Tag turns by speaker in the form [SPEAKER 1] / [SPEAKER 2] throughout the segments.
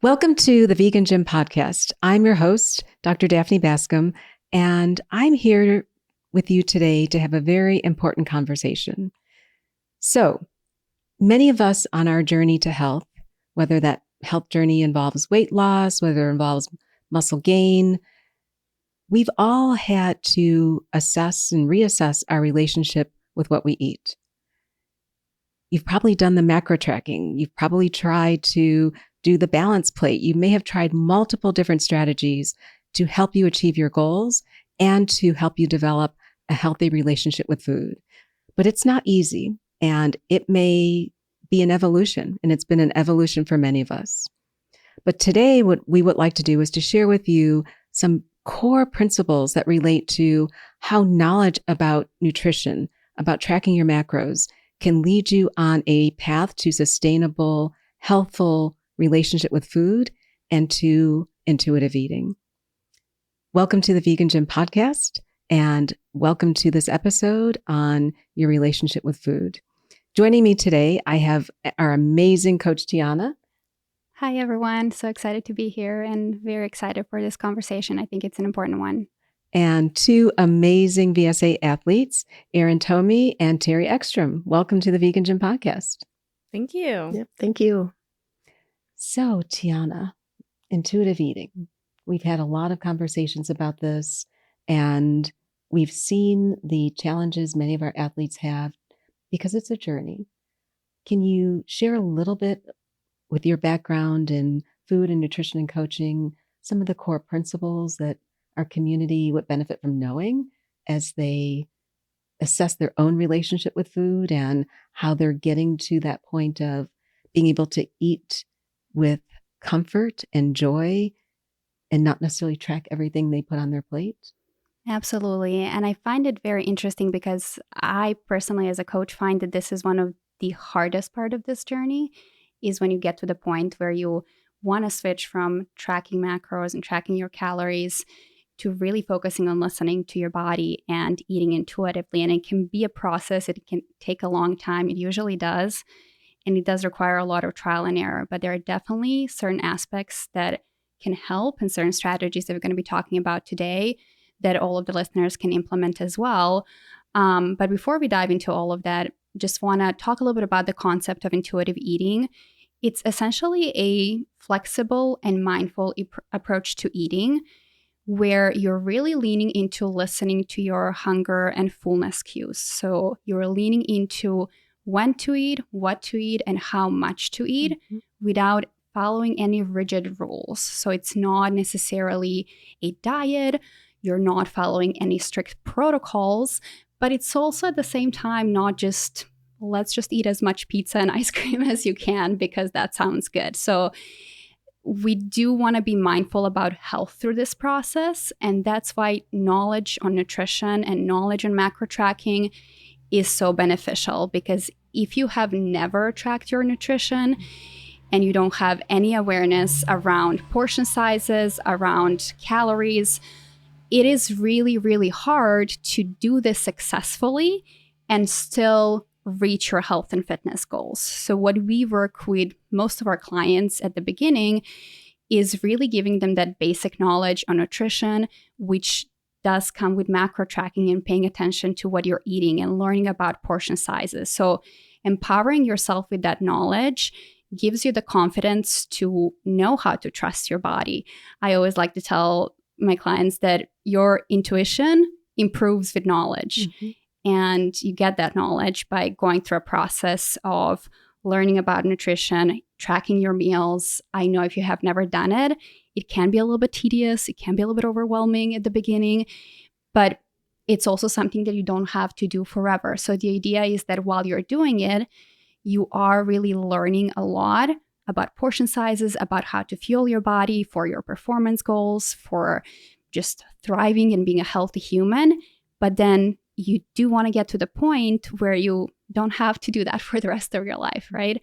[SPEAKER 1] Welcome to the Vegan Gym Podcast. I'm your host, Dr. Daphne Bascom, and I'm here with you today to have a very important conversation. So, many of us on our journey to health, whether that health journey involves weight loss, whether it involves muscle gain, we've all had to assess and reassess our relationship with what we eat. You've probably done the macro tracking. You've probably tried to do the balance plate. You may have tried multiple different strategies to help you achieve your goals and to help you develop a healthy relationship with food. But it's not easy, and it may be an evolution, and it's been an evolution for many of us. But today, what we would like to do is to share with you some core principles that relate to how knowledge about nutrition, about tracking your macros, can lead you on a path to sustainable, healthful relationship with food and to intuitive eating. Welcome to the Vegan Gym Podcast, and welcome to this episode on your relationship with food. Joining me today, I have our amazing coach, Tiana.
[SPEAKER 2] Hi, everyone. So excited to be here and very excited for this conversation. I think it's an important one.
[SPEAKER 1] And two amazing VSA athletes, Erin Tomey and Terry Ekstrom. Welcome to the Vegan Gym Podcast.
[SPEAKER 3] Thank you.
[SPEAKER 4] Yep, thank you.
[SPEAKER 1] So, Tiana, intuitive eating. We've had a lot of conversations about this, and we've seen the challenges many of our athletes have because it's a journey. Can you share a little bit with your background in food and nutrition and coaching, some of the core principles that our community would benefit from knowing as they assess their own relationship with food and how they're getting to that point of being able to eat with comfort and joy and not necessarily track everything they put on their plate?
[SPEAKER 2] Absolutely. And I find it very interesting because I personally, as a coach, find that this is one of the hardest part of this journey is when you get to the point where you want to switch from tracking macros and tracking your calories to really focusing on listening to your body and eating intuitively. And it can be a process. It can take a long time. It usually does. And it does require a lot of trial and error. But there are definitely certain aspects that can help and certain strategies that we're going to be talking about today that all of the listeners can implement as well. But before we dive into all of that, just want to talk a little bit about the concept of intuitive eating. It's essentially a flexible and mindful approach to eating where you're really leaning into listening to your hunger and fullness cues. So you're leaning into when to eat, what to eat, and how much to eat without following any rigid rules. So it's not necessarily a diet. You're not following any strict protocols, but it's also at the same time not just, let's just eat as much pizza and ice cream as you can because that sounds good. So we do want to be mindful about health through this process. And that's why knowledge on nutrition and knowledge on macro tracking is so beneficial, because if you have never tracked your nutrition and you don't have any awareness around portion sizes, around calories, it is really, really hard to do this successfully and still reach your health and fitness goals. So what we work with most of our clients at the beginning is really giving them that basic knowledge on nutrition, which does come with macro tracking and paying attention to what you're eating and learning about portion sizes. So empowering yourself with that knowledge gives you the confidence to know how to trust your body. I always like to tell my clients that your intuition improves with knowledge. And you get that knowledge by going through a process of learning about nutrition, tracking your meals. I know if you have never done it, it can be a little bit tedious. It can be a little bit overwhelming at the beginning, but it's also something that you don't have to do forever. So the idea is that while you're doing it, you are really learning a lot about portion sizes, about how to fuel your body for your performance goals, for just thriving and being a healthy human. But then you do want to get to the point where you don't have to do that for the rest of your life, right?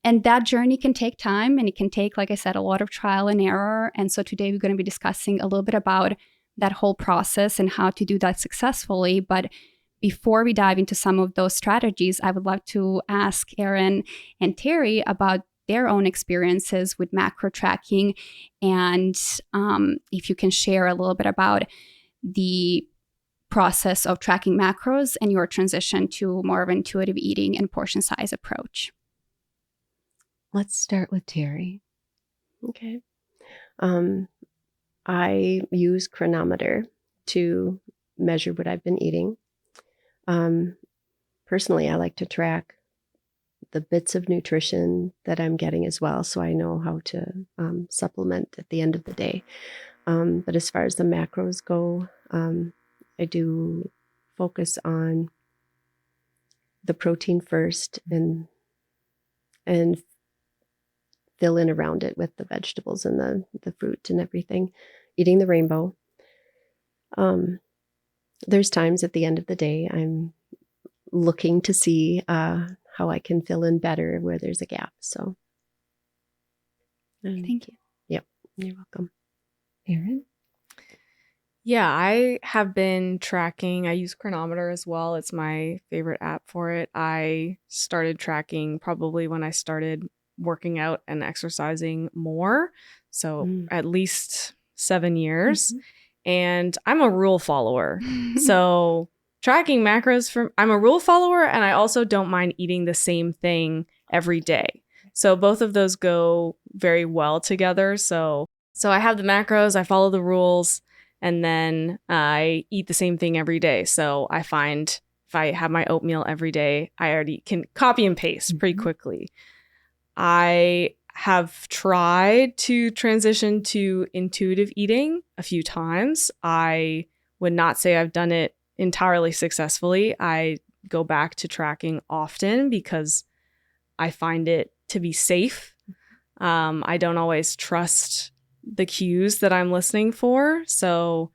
[SPEAKER 2] And that journey can take time, and it can take, like I said, a lot of trial and error. And so today we're going to be discussing a little bit about that whole process and how to do that successfully. But before we dive into some of those strategies, I would like to ask Erin and Terry about their own experiences with macro tracking. And if you can share a little bit about the process of tracking macros and your transition to more of an intuitive eating and portion size approach.
[SPEAKER 1] Let's start with Terry.
[SPEAKER 3] Okay. I use Chronometer to measure what I've been eating. Personally, I like to track the bits of nutrition that I'm getting as well, so I know how to supplement at the end of the day. But as far as the macros go, I do focus on the protein first and fill in around it with the vegetables and the fruit and everything, eating the rainbow. There's times at the end of the day I'm looking to see how I can fill in better where there's a gap. So
[SPEAKER 2] thank you.
[SPEAKER 3] Yep, you're welcome.
[SPEAKER 1] Erin?
[SPEAKER 4] Yeah, I have been tracking. I use Chronometer as well. It's my favorite app for it. I started tracking probably when I started working out and exercising more. So at least 7 years. And I'm a rule follower. So tracking macros I'm a rule follower, and I also don't mind eating the same thing every day. So both of those go very well together. So I have the macros, I follow the rules, and then I eat the same thing every day. So I find if I have my oatmeal every day, I already can copy and paste pretty quickly. I have tried to transition to intuitive eating a few times. I would not say I've done it entirely successfully. I go back to tracking often because I find it to be safe. I don't always trust the cues that I'm listening for. So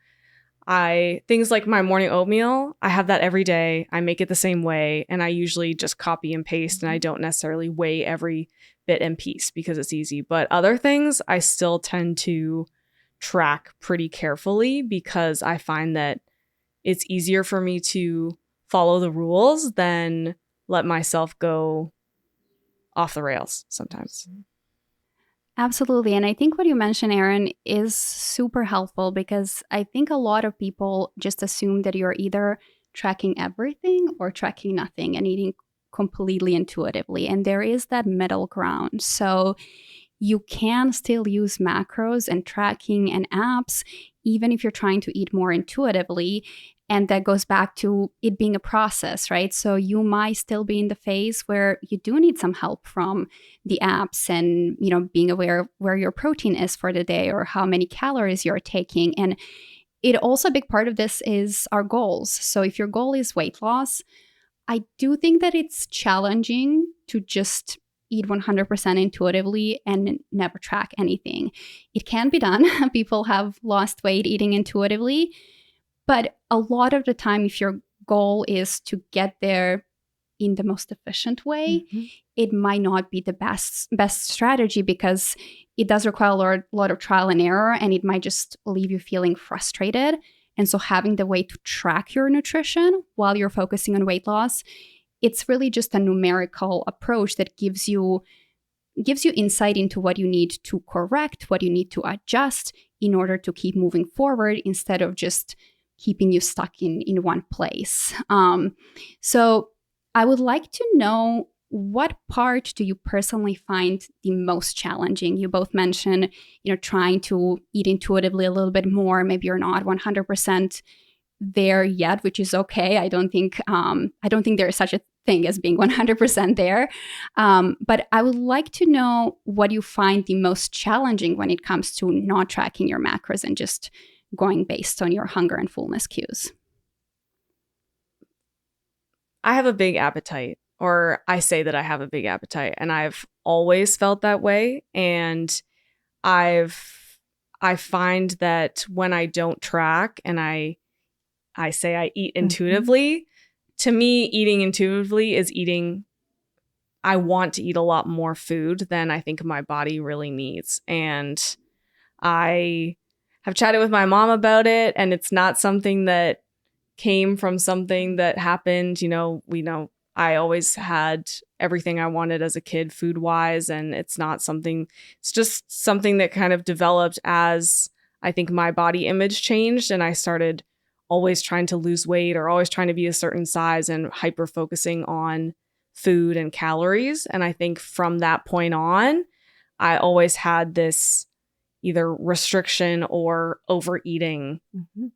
[SPEAKER 4] things like my morning oatmeal, I have that every day. I make it the same way, and I usually just copy and paste, and I don't necessarily weigh every bit and piece because it's easy. But other things, I still tend to track pretty carefully because I find that it's easier for me to follow the rules than let myself go off the rails sometimes.
[SPEAKER 2] Absolutely. And I think what you mentioned, Erin, is super helpful because I think a lot of people just assume that you're either tracking everything or tracking nothing and eating completely intuitively. And there is that middle ground. So you can still use macros and tracking and apps, even if you're trying to eat more intuitively. And that goes back to it being a process, right? So you might still be in the phase where you do need some help from the apps and, being aware of where your protein is for the day or how many calories you're taking. And it also, a big part of this is our goals. So if your goal is weight loss, I do think that it's challenging to just eat 100% intuitively and never track anything. It can be done. People have lost weight eating intuitively. But a lot of the time, if your goal is to get there in the most efficient way, it might not be the best strategy because it does require a lot of trial and error, and it might just leave you feeling frustrated. And so having the way to track your nutrition while you're focusing on weight loss, it's really just a numerical approach that gives you insight into what you need to correct, what you need to adjust in order to keep moving forward instead of just keeping you stuck in one place. So I would like to know, what part do you personally find the most challenging? You both mentioned, trying to eat intuitively a little bit more. Maybe you're not 100% there yet, which is okay. I don't think there is such a thing as being 100% there. But I would like to know what you find the most challenging when it comes to not tracking your macros and just going based on your hunger and fullness cues.
[SPEAKER 4] I have a big appetite, or I say that I have a big appetite, and I've always felt that way. And I find that when I don't track and I say I eat intuitively, to me, eating intuitively is I want to eat a lot more food than I think my body really needs. And I have chatted with my mom about it, and it's not something that came from something that happened. I always had everything I wanted as a kid food wise. And it's just something that kind of developed as I think my body image changed. And I started always trying to lose weight or always trying to be a certain size and hyper focusing on food and calories. And I think from that point on, I always had this either restriction or overeating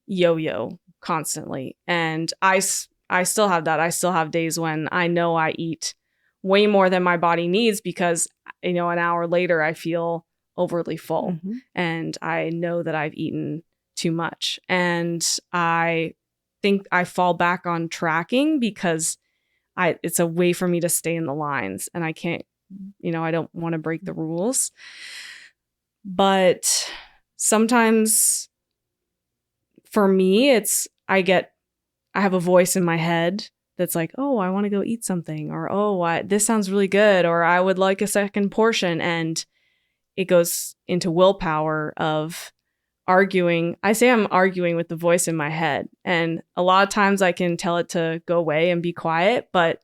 [SPEAKER 4] yo-yo constantly. And I still have that. I still have days when I know I eat way more than my body needs because, an hour later I feel overly full and I know that I've eaten too much. And I think I fall back on tracking because it's a way for me to stay in the lines and I can't, I don't want to break the rules. But sometimes for me, I have a voice in my head that's like, oh, I want to go eat something, or, oh, this sounds really good, or I would like a second portion. And it goes into willpower of arguing. I say I'm arguing with the voice in my head. And a lot of times I can tell it to go away and be quiet. But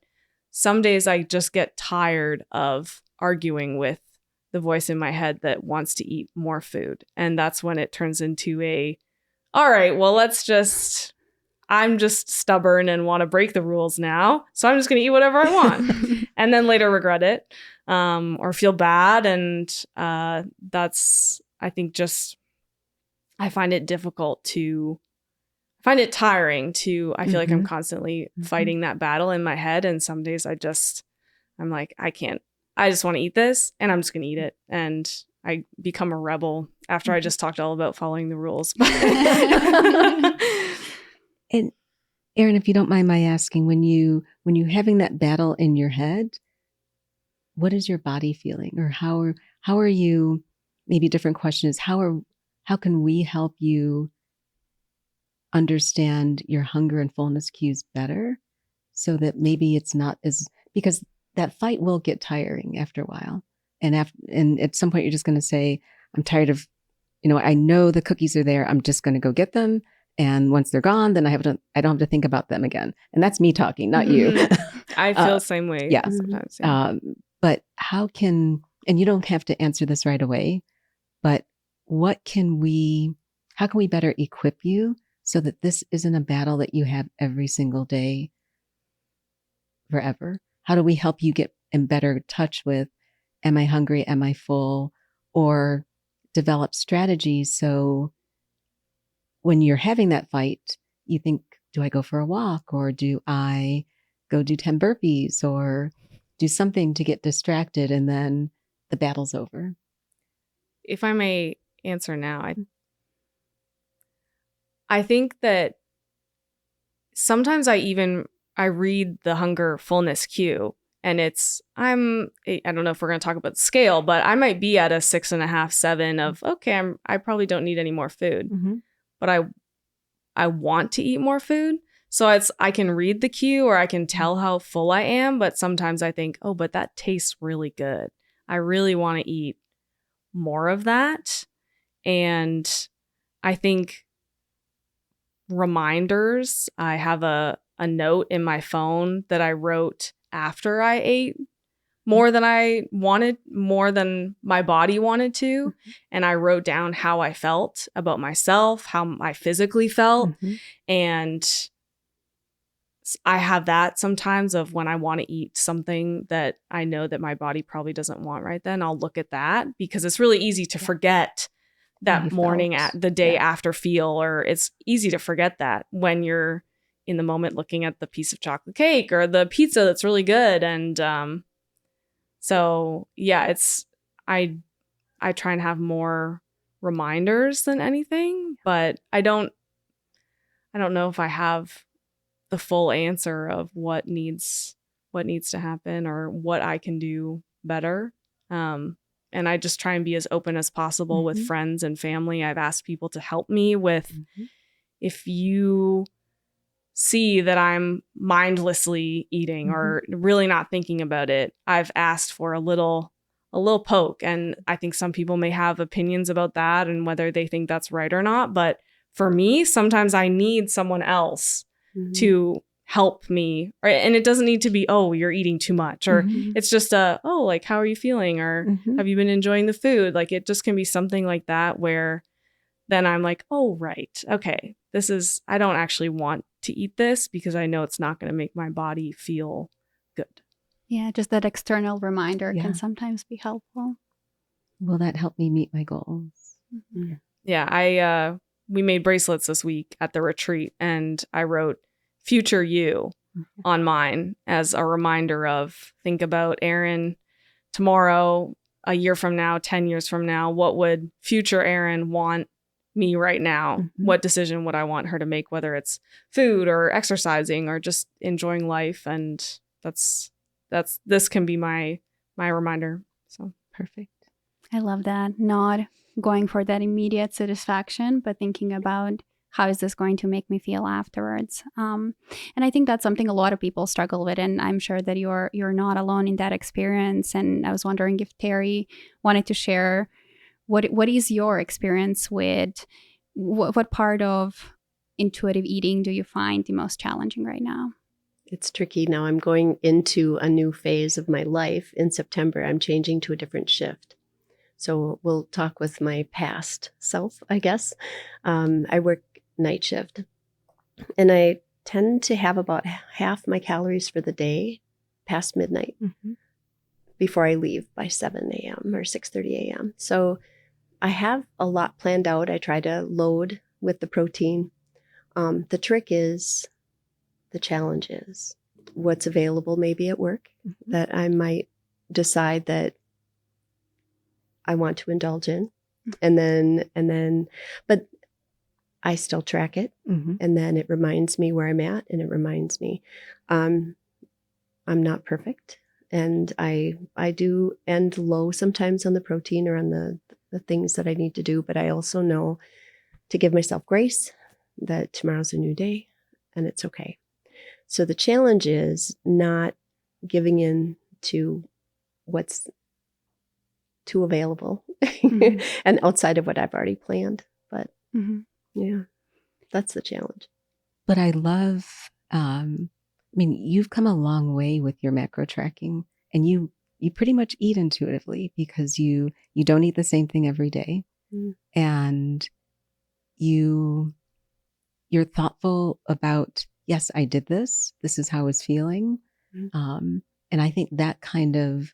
[SPEAKER 4] some days I just get tired of arguing with the voice in my head that wants to eat more food. And that's when it turns into all right, well, I'm just stubborn and want to break the rules now. So I'm just going to eat whatever I want and then later regret it or feel bad. And that's, I think, I find it tiring I feel like I'm constantly fighting that battle in my head. And some days I'm like, I just want to eat this and I'm just going to eat it. And I become a rebel after I just talked all about following the rules.
[SPEAKER 1] And Erin, if you don't mind my asking, when you having that battle in your head, what is your body feeling, or how are you? Maybe a different question is how can we help you understand your hunger and fullness cues better, so that maybe it's not because that fight will get tiring after a while, and at some point you're just going to say, I'm tired of, I know the cookies are there. I'm just going to go get them. And once they're gone, then I don't have to think about them again. And that's me talking, not you.
[SPEAKER 4] I feel the same way.
[SPEAKER 1] Yeah.
[SPEAKER 4] Sometimes. Yeah.
[SPEAKER 1] But and you don't have to answer this right away, but how can we better equip you so that this isn't a battle that you have every single day forever? How do we help you get in better touch with, am I hungry? Am I full? Or develop strategies so when you're having that fight, you think, do I go for a walk, or do I go do 10 burpees, or do something to get distracted, and then the battle's over?
[SPEAKER 4] If I may answer now, I think that sometimes I read the hunger fullness cue, and I don't know if we're going to talk about the scale, but I might be at a 6.5, 7 of, okay, I probably don't need any more food. But I want to eat more food. So I can read the cue or I can tell how full I am. But sometimes I think, oh, but that tastes really good. I really want to eat more of that. And I think reminders, I have a note in my phone that I wrote after I ate more than I wanted, more than my body wanted to. And I wrote down how I felt about myself, how I physically felt. And I have that sometimes of when I want to eat something that I know that my body probably doesn't want right then, I'll look at that, because it's really easy to forget that morning at the day after feel, or it's easy to forget that when you're in the moment looking at the piece of chocolate cake or the pizza that's really good. And so yeah, I try and have more reminders than anything, but I don't know if I have the full answer of what needs to happen or what I can do better. And I just try and be as open as possible with friends and family. I've asked people to help me with, if you see that I'm mindlessly eating or really not thinking about it, I've asked for a little poke. And I think some people may have opinions about that and whether they think that's right or not. But for me, sometimes I need someone else to help me. And it doesn't need to be, oh, you're eating too much, or it's just like, how are you feeling? Or have you been enjoying the food? Like, it just can be something like that where then I'm like, oh, right. Okay. I don't actually want to eat this because I know it's not going to make my body feel good.
[SPEAKER 2] Yeah, just that external reminder can sometimes be helpful.
[SPEAKER 1] Will that help me meet my goals?
[SPEAKER 4] Yeah, we made bracelets this week at the retreat, and I wrote future you on mine as a reminder of, think about Erin tomorrow, a year from now, 10 years from now. What would future Erin want me right now? What decision would I want her to make, whether it's food or exercising or just enjoying life? And this can be my reminder. So
[SPEAKER 1] perfect.
[SPEAKER 2] I love that. Not going for that immediate satisfaction, but thinking about how is this going to make me feel afterwards. And I think that's something a lot of people struggle with, and I'm sure that you're not alone in that experience. And I was wondering if Terry wanted to share what is your experience with what part of intuitive eating do you find the most challenging right now?
[SPEAKER 3] It's tricky. Now I'm going into a new phase of my life. In September, I'm changing to a different shift. So we'll talk with my past self, I guess. I work night shift, and I tend to have about half my calories for the day past midnight before I leave by 7 a.m. or 6:30 a.m. So I have a lot planned out. I try to load with the protein. The trick is, the challenge is what's available maybe at work that I might decide that I want to indulge in. And then, but I still track it. And then it reminds me where I'm at, and it reminds me I'm not perfect. And I do end low sometimes on the protein or on the things that I need to do, but I also know to give myself grace that tomorrow's a new day and it's okay. So the challenge is not giving in to what's too available and outside of what I've already planned. But yeah, that's the challenge.
[SPEAKER 1] But I love, you've come a long way with your macro tracking, and you pretty much eat intuitively because you don't eat the same thing every day. And you're thoughtful about, yes, I did this. This is how I was feeling. And I think that kind of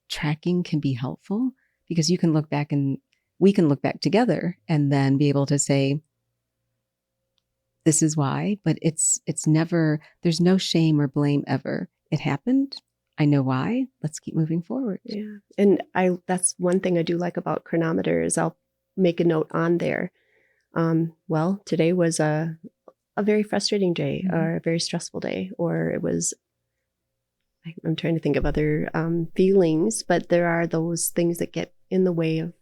[SPEAKER 1] tracking can be helpful because you can look back, and we can look back together and then be able to say, this is why, but it's never, there's no shame or blame ever. It happened. I know why. Let's keep moving forward.
[SPEAKER 3] Yeah. And that's one thing I do like about Chronometer is I'll make a note on there. Well, today was a very frustrating day or a very stressful day, or it was, I'm trying to think of other feelings, but there are those things that get in the way of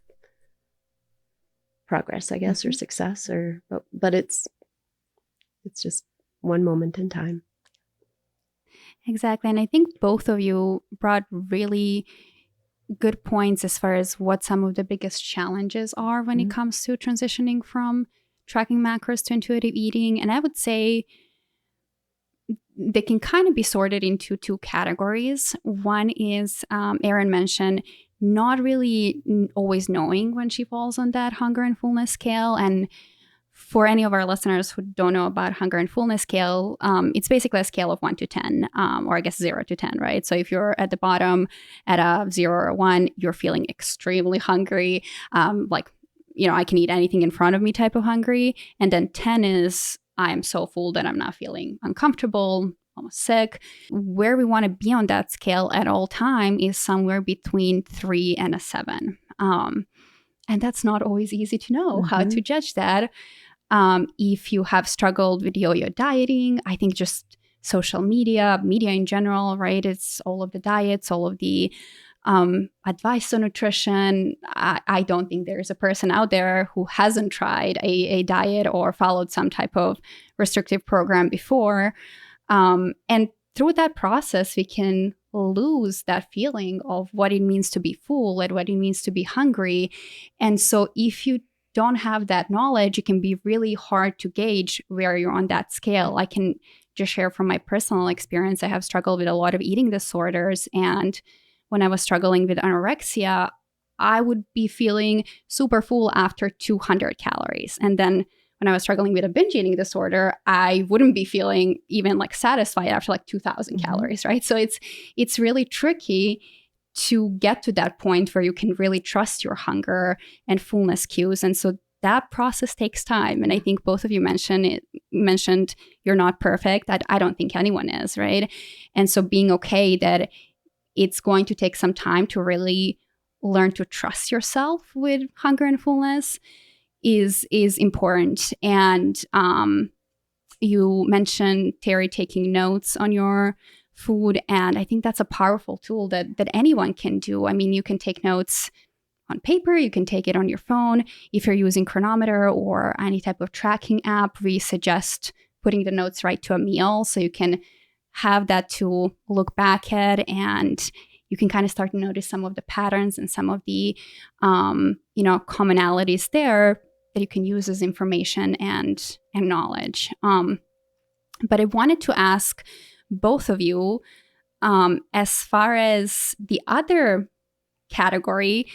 [SPEAKER 3] progress, I guess, or success, but it's just one moment in time.
[SPEAKER 2] Exactly. And I think both of you brought really good points as far as what some of the biggest challenges are when it comes to transitioning from tracking macros to intuitive eating. And I would say they can kind of be sorted into two categories. One is, Erin mentioned, not really always knowing when she falls on that hunger and fullness scale. And for any of our listeners who don't know about hunger and fullness scale, it's basically a scale of 1 to 10, or I guess 0 to 10, right? So if you're at the bottom at a 0 or a 1, you're feeling extremely hungry, I can eat anything in front of me type of hungry. And then 10 is, I am so full that I'm not feeling uncomfortable, almost sick. Where we want to be on that scale at all time is somewhere between 3 and a 7. And that's not always easy to know how to judge that. If you have struggled with yo-yo dieting, I think just social media in general, right? It's all of the diets, all of the advice on nutrition. I don't think there's a person out there who hasn't tried a diet or followed some type of restrictive program before. And through that process, we can lose that feeling of what it means to be full and what it means to be hungry. And so if you don't have that knowledge, it can be really hard to gauge where you're on that scale. I can just share from my personal experience. I have struggled with a lot of eating disorders. And when I was struggling with anorexia, I would be feeling super full after 200 calories. And then when I was struggling with a binge eating disorder, I wouldn't be feeling even like satisfied after like 2,000 calories, right? So it's really tricky to get to that point where you can really trust your hunger and fullness cues. And so that process takes time. And I think both of you mentioned you're not perfect. I don't think anyone is, right? And so being okay that it's going to take some time to really learn to trust yourself with hunger and fullness is important. And you mentioned, Terry, taking notes on your food. And I think that's a powerful tool that anyone can do. I mean, you can take notes on paper, you can take it on your phone. If you're using Chronometer or any type of tracking app, we suggest putting the notes right to a meal so you can have that to look back at, and you can kind of start to notice some of the patterns and some of the commonalities there that you can use as information and knowledge. But I wanted to ask both of you, as far as the other category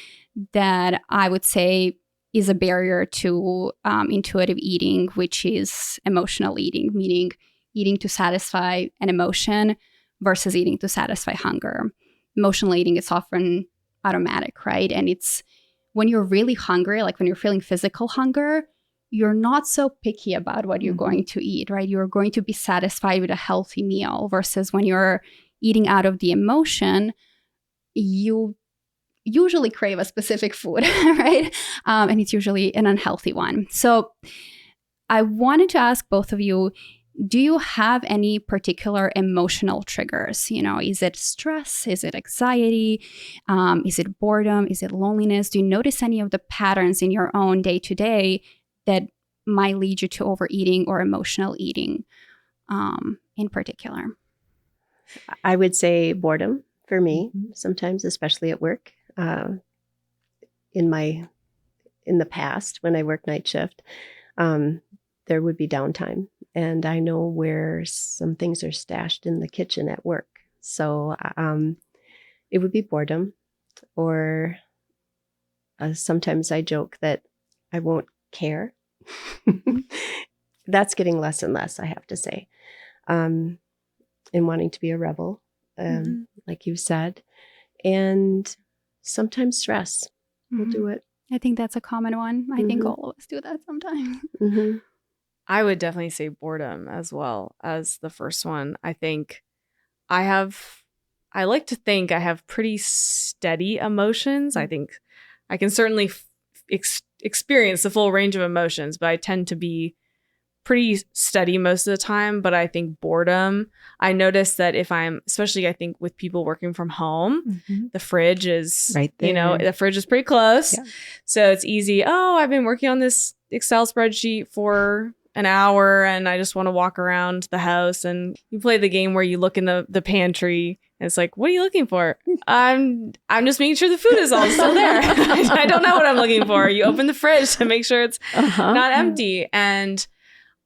[SPEAKER 2] that I would say is a barrier to intuitive eating, which is emotional eating, meaning eating to satisfy an emotion versus eating to satisfy hunger. Emotional eating is often automatic, right? And it's when you're really hungry, like when you're feeling physical hunger, you're not so picky about what you're going to eat, right? You're going to be satisfied with a healthy meal versus when you're eating out of the emotion, you usually crave a specific food, right? And it's usually an unhealthy one. So I wanted to ask both of you, do you have any particular emotional triggers? Is it stress? Is it anxiety? Is it boredom? Is it loneliness? Do you notice any of the patterns in your own day-to-day that might lead you to overeating or emotional eating in particular?
[SPEAKER 3] I would say boredom for me, sometimes, especially at work. In the past, when I worked night shift, there would be downtime, and I know where some things are stashed in the kitchen at work. So it would be boredom, or sometimes I joke that I won't care. That's getting less and less, I have to say. And wanting to be a rebel, like you said, and sometimes stress will do it.
[SPEAKER 2] I think that's a common one. I think all of us do that sometimes.
[SPEAKER 4] I would definitely say boredom as well as the first one. I think I like to think I have pretty steady emotions. I think I can certainly experience the full range of emotions, but I tend to be pretty steady most of the time. But I think boredom, I notice that if I'm, especially I think with people working from home, the fridge is
[SPEAKER 1] right there.
[SPEAKER 4] The fridge is pretty close. Yeah. So it's easy. Oh, I've been working on this Excel spreadsheet for an hour and I just want to walk around the house. And you play the game where you look in the pantry and it's like, what are you looking for? I'm just making sure the food is all still there. I don't know what I'm looking for. You open the fridge to make sure it's not empty.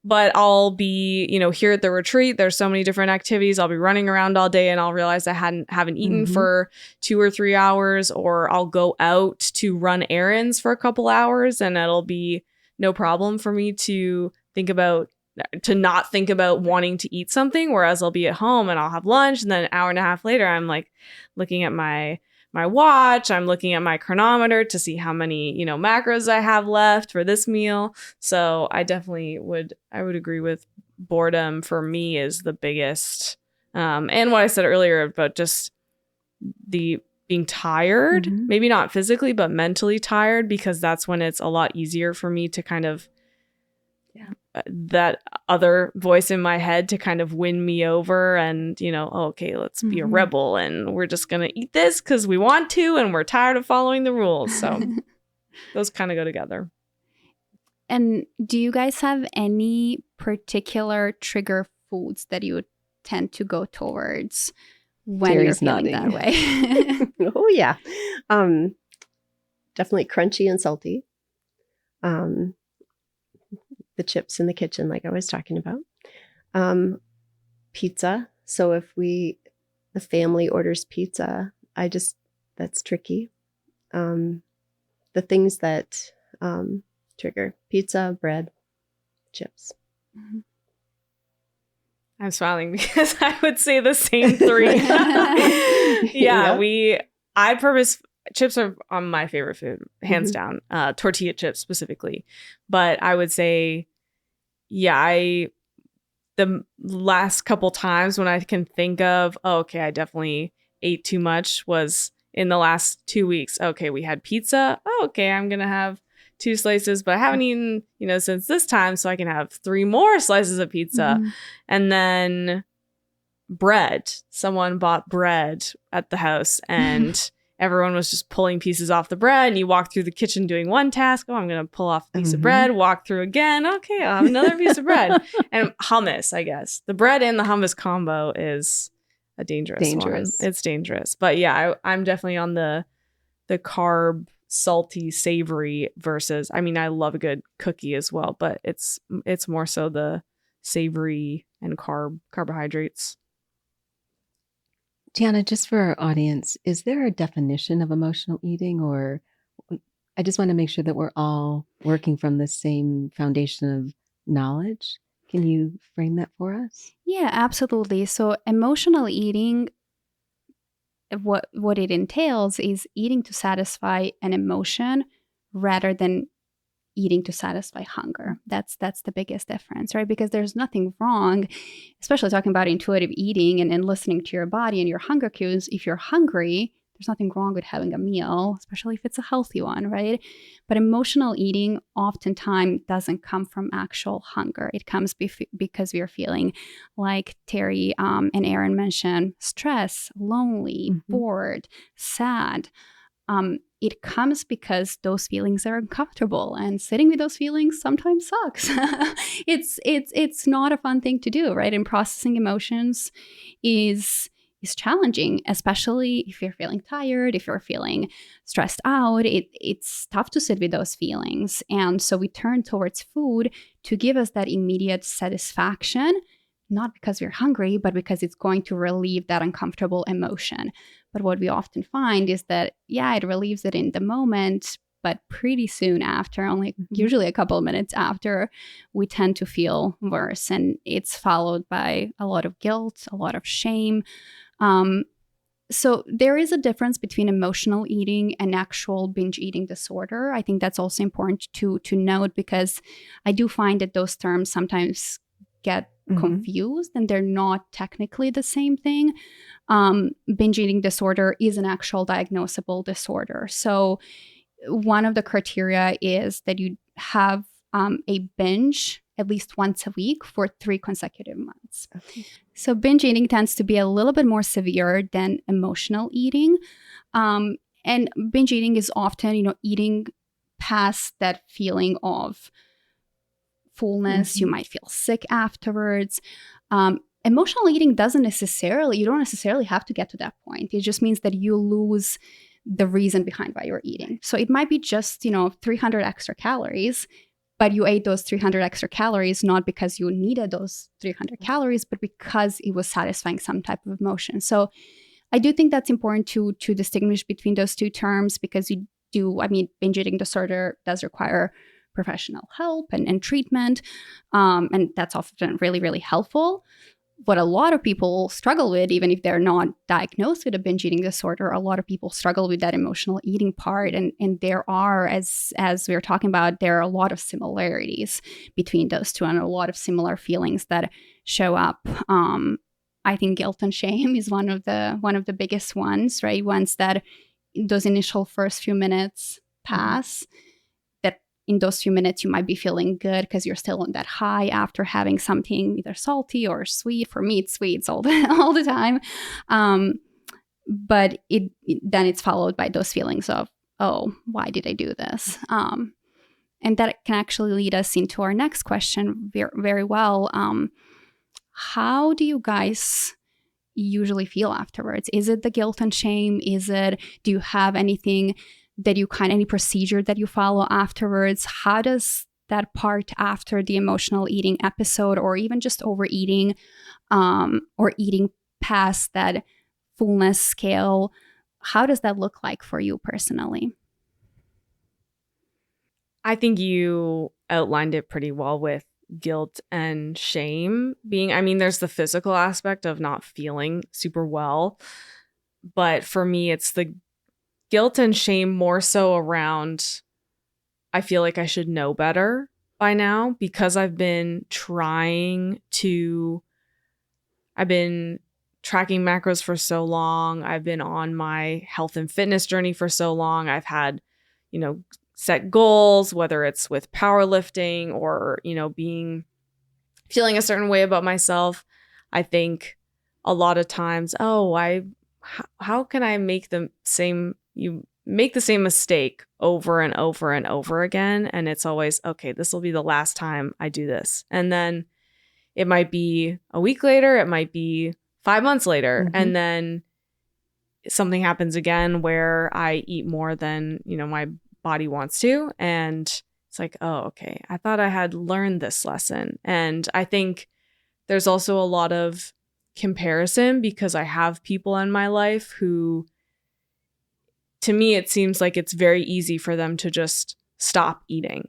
[SPEAKER 4] But I'll be, here at the retreat, there's so many different activities. I'll be running around all day and I'll realize I haven't eaten for 2 or 3 hours, or I'll go out to run errands for a couple hours and it'll be no problem for me to not think about wanting to eat something. Whereas I'll be at home and I'll have lunch, and then an hour and a half later, I'm like looking at my watch, I'm looking at my chronometer to see how many, macros I have left for this meal. So I definitely would agree with boredom for me is the biggest. And what I said earlier about just the being tired, maybe not physically, but mentally tired, because that's when it's a lot easier for me to kind of that other voice in my head to kind of win me over and, okay, let's be a rebel and we're just going to eat this because we want to and we're tired of following the rules. So those kind of go together.
[SPEAKER 2] And do you guys have any particular trigger foods that you tend to go towards when
[SPEAKER 1] Jerry's
[SPEAKER 2] you're feeling
[SPEAKER 1] nodding.
[SPEAKER 2] that way?
[SPEAKER 3] Oh, yeah. Definitely crunchy and salty. The chips in the kitchen, like I was talking about. pizza. So if the family orders pizza, that's tricky. The things that trigger: pizza, bread, chips.
[SPEAKER 2] Mhm.
[SPEAKER 4] I'm smiling because I would say the same three. Chips are on my favorite food, hands down. Tortilla chips specifically. But I would say, the last couple times when I can think of, I definitely ate too much, was in the last 2 weeks. Okay, we had pizza. I'm going to have 2 slices, but I haven't eaten, since this time, so I can have 3 more slices of pizza.
[SPEAKER 2] Mm-hmm.
[SPEAKER 4] And then bread. Someone bought bread at the house and everyone was just pulling pieces off the bread, and you walk through the kitchen doing one task. I'm going to pull off a piece of bread, walk through again. Okay, I'll have another piece of bread. And hummus, I guess. The bread and the hummus combo is a dangerous one. It's dangerous. But yeah, I'm definitely on the carb, salty, savory versus, I love a good cookie as well, but it's more so the savory and carbohydrates.
[SPEAKER 1] Tiana, just for our audience, is there a definition of emotional eating, or I just want to make sure that we're all working from the same foundation of knowledge? Can you frame that for us?
[SPEAKER 2] Yeah, absolutely. So emotional eating, what it entails is eating to satisfy an emotion rather than eating to satisfy hunger. That's the biggest difference, right? Because there's nothing wrong, especially talking about intuitive eating and listening to your body and your hunger cues. If you're hungry, there's nothing wrong with having a meal, especially if it's a healthy one, right? But emotional eating oftentimes doesn't come from actual hunger. It comes because we are feeling, like Terry and Aaron mentioned, stress, lonely, bored, sad. It comes because those feelings are uncomfortable, and sitting with those feelings sometimes sucks. It's not a fun thing to do, right? And processing emotions is challenging, especially if you're feeling tired, if you're feeling stressed out. It's tough to sit with those feelings. And so we turn towards food to give us that immediate satisfaction, not because we're hungry, but because it's going to relieve that uncomfortable emotion. But what we often find is that, it relieves it in the moment, but pretty soon after, only usually a couple of minutes after, we tend to feel worse. And it's followed by a lot of guilt, a lot of shame. So there is a difference between emotional eating and actual binge eating disorder. I think that's also important to note, because I do find that those terms sometimes get confused, and they're not technically the same thing. Binge eating disorder is an actual diagnosable disorder. So one of the criteria is that you have a binge at least once a week for 3 consecutive months. Okay. So binge eating tends to be a little bit more severe than emotional eating. And binge eating is often, eating past that feeling of fullness. You might feel sick afterwards. Emotional eating you don't necessarily have to get to that point. It just means that you lose the reason behind why you're eating. So it might be just, 300 extra calories, but you ate those 300 extra calories not because you needed those 300 calories, but because it was satisfying some type of emotion. So I do think that's important to distinguish between those two terms, because binge eating disorder does require professional help and treatment. And that's often really, really helpful. What a lot of people struggle with, even if they're not diagnosed with a binge eating disorder, a lot of people struggle with that emotional eating part. And there are, as we were talking about, there are a lot of similarities between those two, and a lot of similar feelings that show up. I think guilt and shame is one of the biggest ones, right? Once that those initial first few minutes pass, in those few minutes, you might be feeling good because you're still on that high after having something either salty or sweet. For me, it's sweets all the time. But then it's followed by those feelings of, oh, why did I do this? And that can actually lead us into our next question very, very well. How do you guys usually feel afterwards? Is it the guilt and shame? Do you have anything that any procedure that you follow afterwards? How does that part after the emotional eating episode, or even just overeating, or eating past that fullness scale? How does that look like for you personally?
[SPEAKER 4] I think you outlined it pretty well with guilt and shame being, I mean, there's the physical aspect of not feeling super well. But for me, it's the guilt and shame more so around, I feel like I should know better by now, because I've been tracking macros for so long. I've been on my health and fitness journey for so long. I've had, set goals, whether it's with powerlifting or, feeling a certain way about myself. I think a lot of times, how can I make the same mistake over and over and over again? And it's always, okay, this will be the last time I do this. And then it might be a week later, it might be 5 months later.
[SPEAKER 1] Mm-hmm.
[SPEAKER 4] And then something happens again where I eat more than, my body wants to. And it's like, oh, okay, I thought I had learned this lesson. And I think there's also a lot of comparison, because I have people in my life who, to me, it seems like it's very easy for them to just stop eating.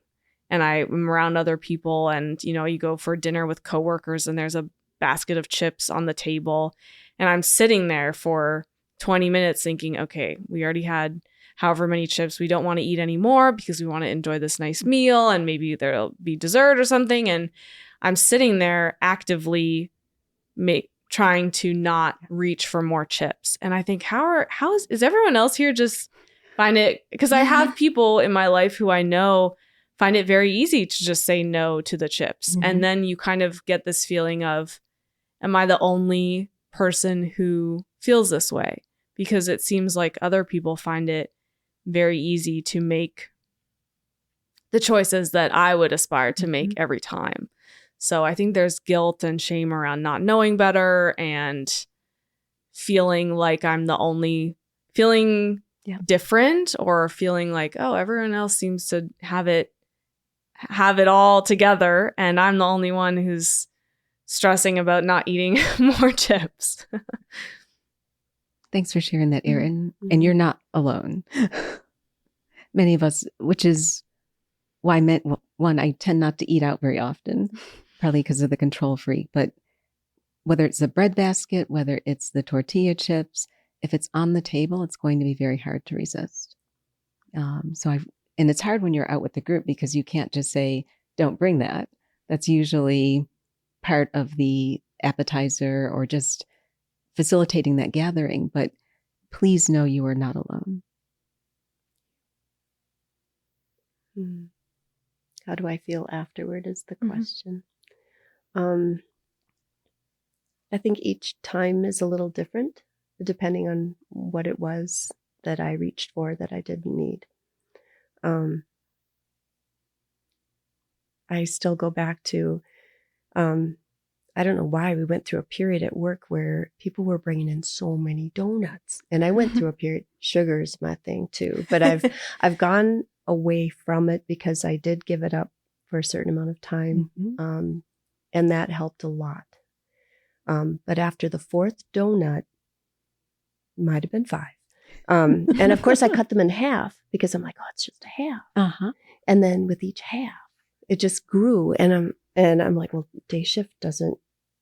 [SPEAKER 4] And I'm around other people, and, you go for dinner with coworkers and there's a basket of chips on the table, and I'm sitting there for 20 minutes thinking, okay, we already had however many chips. We don't want to eat anymore because we want to enjoy this nice meal, and maybe there'll be dessert or something. And I'm sitting there actively trying to not reach for more chips. And I think, is everyone else here just find it? Because I have people in my life who I know find it very easy to just say no to the chips. Mm-hmm. And then you kind of get this feeling of, am I the only person who feels this way? Because it seems like other people find it very easy to make the choices that I would aspire to make every time. So I think there's guilt and shame around not knowing better, and feeling like I'm the only different, or feeling like, oh, everyone else seems to have it all together, and I'm the only one who's stressing about not eating more chips.
[SPEAKER 1] Thanks for sharing that, Erin. Mm-hmm. And you're not alone. Many of us, which is why I tend not to eat out very often, probably because of the control freak. But whether it's the bread basket, whether it's the tortilla chips, if it's on the table, it's going to be very hard to resist. And it's hard when you're out with the group, because you can't just say, don't bring that. That's usually part of the appetizer or just facilitating that gathering. But please know you are not alone.
[SPEAKER 3] How do I feel afterward is the question. I think each time is a little different, depending on what it was that I reached for that I didn't need. I still go back to, I don't know why, we went through a period at work where people were bringing in so many donuts. And I went through a period, sugar's my thing too. But I've gone away from it because I did give it up for a certain amount of time. And that helped a lot. But after the fourth donut, might have been 5. And of course I cut them in half, because I'm like, oh, it's just a half. And then with each half, it just grew. And I'm like, well, day shift doesn't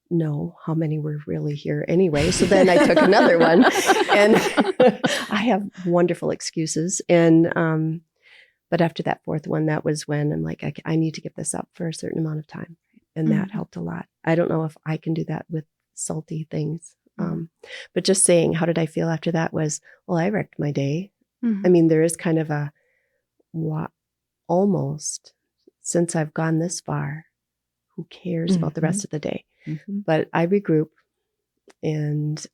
[SPEAKER 3] know how many were really here anyway. So then I took another one, and I have wonderful excuses. And, but after that fourth one, that was when I'm like, I need to give this up for a certain amount of time. And that helped a lot. I don't know if I can do that with salty things. But just saying, how did I feel after that was, well, I wrecked my day. I mean, there is kind of a, almost, since I've gone this far, who cares about the rest of the day? But I regroup and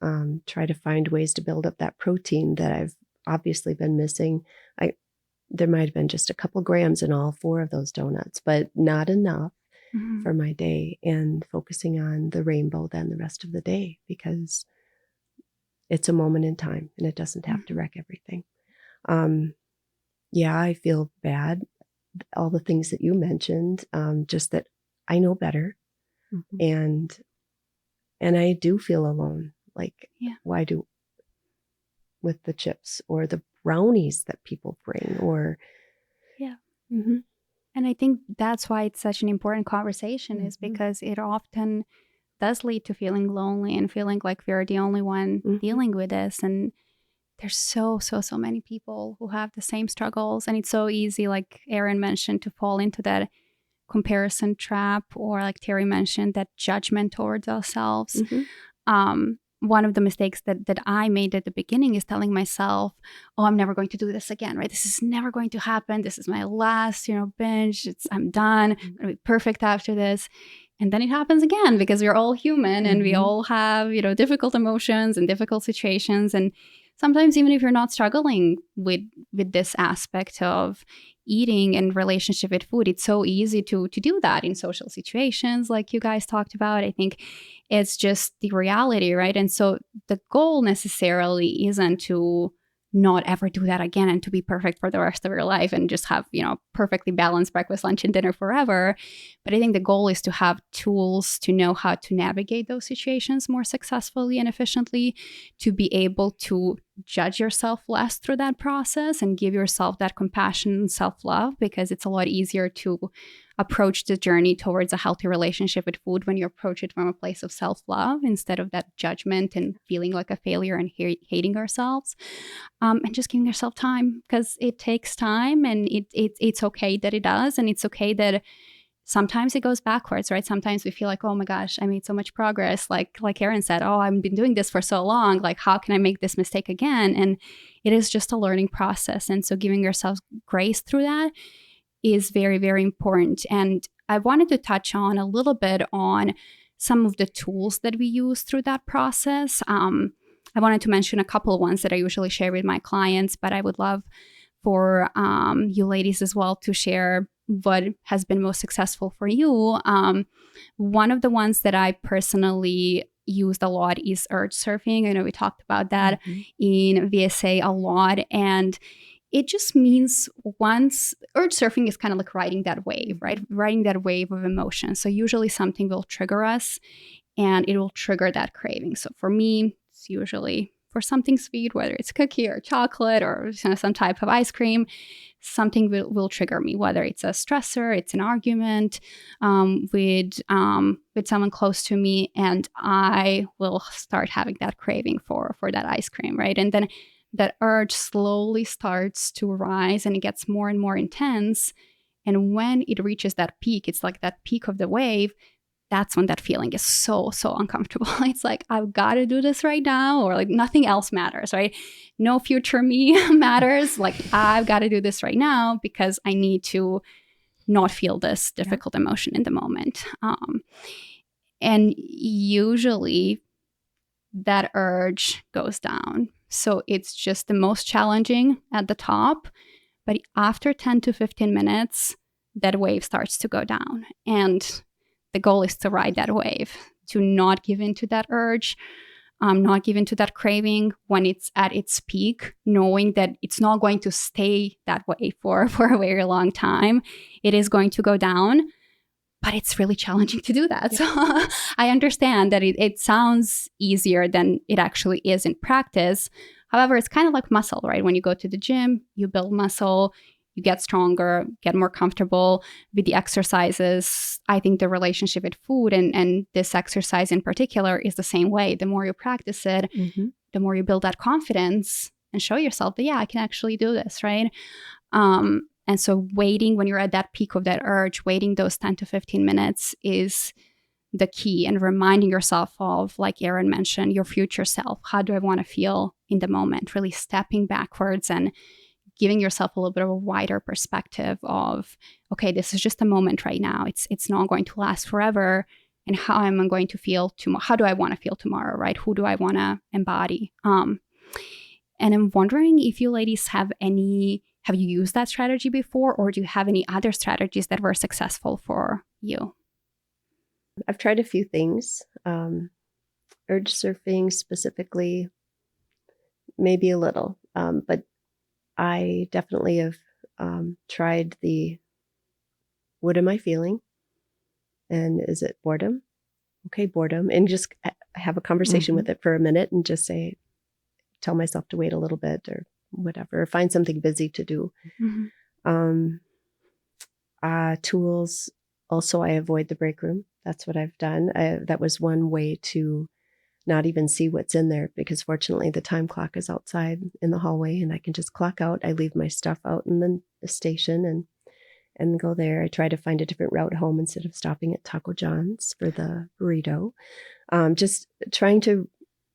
[SPEAKER 3] try to find ways to build up that protein that I've obviously been missing. There might have been just a couple grams in all 4 of those donuts, but not enough for my day, and focusing on the rainbow then the rest of the day, because it's a moment in time and it doesn't have to wreck everything. Yeah, I feel bad. all the things that you mentioned, just that I know better. And I do feel alone. Like, why do with the chips or the brownies that people bring or.
[SPEAKER 2] And I think that's why it's such an important conversation is because it often does lead to feeling lonely and feeling like we're the only one dealing with this. And there's so many people who have the same struggles. And it's so easy, like Erin mentioned, to fall into that comparison trap, or like Terry mentioned, that judgment towards ourselves. One of the mistakes that I made at the beginning is telling myself, oh, I'm never going to do this again, right? This is never going to happen. This is my last, binge. I'm done. I'm going to be perfect after this. And then it happens again because we're all human and we all have, difficult emotions and difficult situations. And sometimes even if you're not struggling with this aspect of eating and relationship with food, it's so easy to do that in social situations like you guys talked about. I think it's just the reality, right? And so the goal necessarily isn't to not ever do that again and to be perfect for the rest of your life and just have, perfectly balanced breakfast, lunch, and dinner forever. But I think the goal is to have tools to know how to navigate those situations more successfully and efficiently, to be able to judge yourself less through that process and give yourself that compassion and self-love, because it's a lot easier to approach the journey towards a healthy relationship with food when you approach it from a place of self-love instead of that judgment and feeling like a failure and hating ourselves. And just giving yourself time, because it takes time, and it's okay that it does, and it's okay that sometimes it goes backwards, right? Sometimes we feel like, oh my gosh, I made so much progress. Like Erin said, oh, I've been doing this for so long. Like, how can I make this mistake again? And it is just a learning process. And so giving yourself grace through that is very, very important. And I wanted to touch on a little bit on some of the tools that we use through that process. I wanted to mention a couple of ones that I usually share with my clients, but I would love for you ladies as well to share what has been most successful for you. One of the ones that I personally used a lot is urge surfing. I know we talked about that in VSA a lot. And it just means once urge surfing is kind of like riding that wave, right? Riding that wave of emotion. So usually something will trigger us and it will trigger that craving. So for me, it's usually for something sweet, whether it's cookie or chocolate or some type of ice cream, something will trigger me, whether it's a stressor, it's an argument with someone close to me, and I will start having that craving for that ice cream, right? And then that urge slowly starts to rise and it gets more and more intense. And when it reaches that peak, it's like that peak of the wave, that's when that feeling is so uncomfortable. It's like, I've got to do this right now, or like nothing else matters, right? No future me matters. Like, I've got to do this right now because I need to not feel this difficult emotion in the moment. And usually that urge goes down. So it's just the most challenging at the top. But after 10 to 15 minutes, that wave starts to go down. And the goal is to ride that wave, to not give in to that urge, not give in to that craving when it's at its peak, knowing that it's not going to stay that way for a very long time. It is going to go down. But it's really challenging to do that. So I understand that it sounds easier than it actually is in practice. However, it's kind of like muscle, right? When you go to the gym, you build muscle, you get stronger, get more comfortable with the exercises. I think the relationship with food and this exercise in particular is the same way. The more you practice it, the more you build that confidence and show yourself that, yeah, I can actually do this, right? And so waiting when you're at that peak of that urge, waiting those 10 to 15 minutes is the key, and reminding yourself of, like Erin mentioned, your future self. How do I want to feel in the moment? Really stepping backwards and giving yourself a little bit of a wider perspective of, okay, this is just a moment right now. It's not going to last forever. And how am I going to feel tomorrow? How do I want to feel tomorrow, right? Who do I want to embody? And I'm wondering if you ladies have you used that strategy before, or do you have any other strategies that were successful for you?
[SPEAKER 3] I've tried a few things. Urge surfing specifically, maybe a little, but I definitely have tried the what am I feeling? And is it boredom? Okay, boredom. And just have a conversation with it for a minute and just tell myself to wait a little bit or whatever, or find something busy to do. Tools. Also, I avoid the break room. That's what I've done. That was one way to not even see what's in there, because fortunately the time clock is outside in the hallway and I can just clock out. I leave my stuff out in the station and go there. I try to find a different route home instead of stopping at Taco John's for the burrito. Just trying to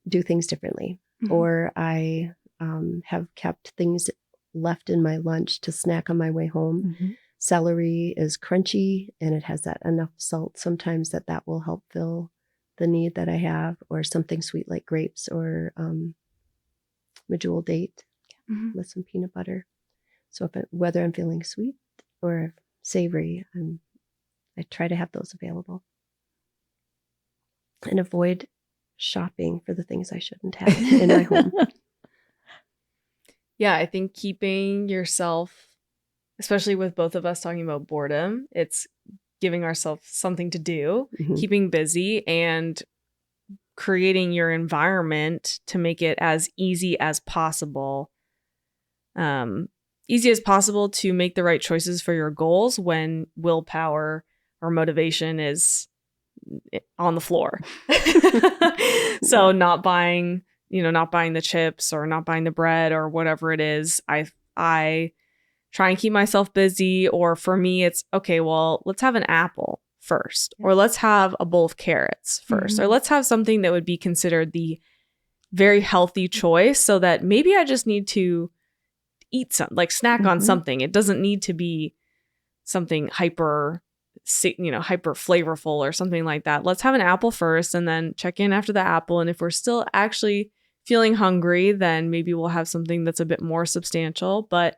[SPEAKER 3] do things differently. Or I have kept things left in my lunch to snack on my way home. Celery is crunchy and it has that enough salt sometimes that will help fill the need that I have, or something sweet like grapes or medjool date with some peanut butter. So whether I'm feeling sweet or savory, I try to have those available and avoid shopping for the things I shouldn't have in my home.
[SPEAKER 4] Yeah, I think keeping yourself, especially with both of us talking about boredom, it's giving ourselves something to do, keeping busy, and creating your environment to make it as easy as possible. Easy as possible to make the right choices for your goals when willpower or motivation is on the floor. So not buying the chips or not buying the bread or whatever it is. I try and keep myself busy, or for me, it's okay, well, let's have an apple first, or let's have a bowl of carrots first, or let's have something that would be considered the very healthy choice, so that maybe I just need to eat snack on something. It doesn't need to be something hyper flavorful or something like that. Let's have an apple first and then check in after the apple. And if we're still actually feeling hungry, then maybe we'll have something that's a bit more substantial. But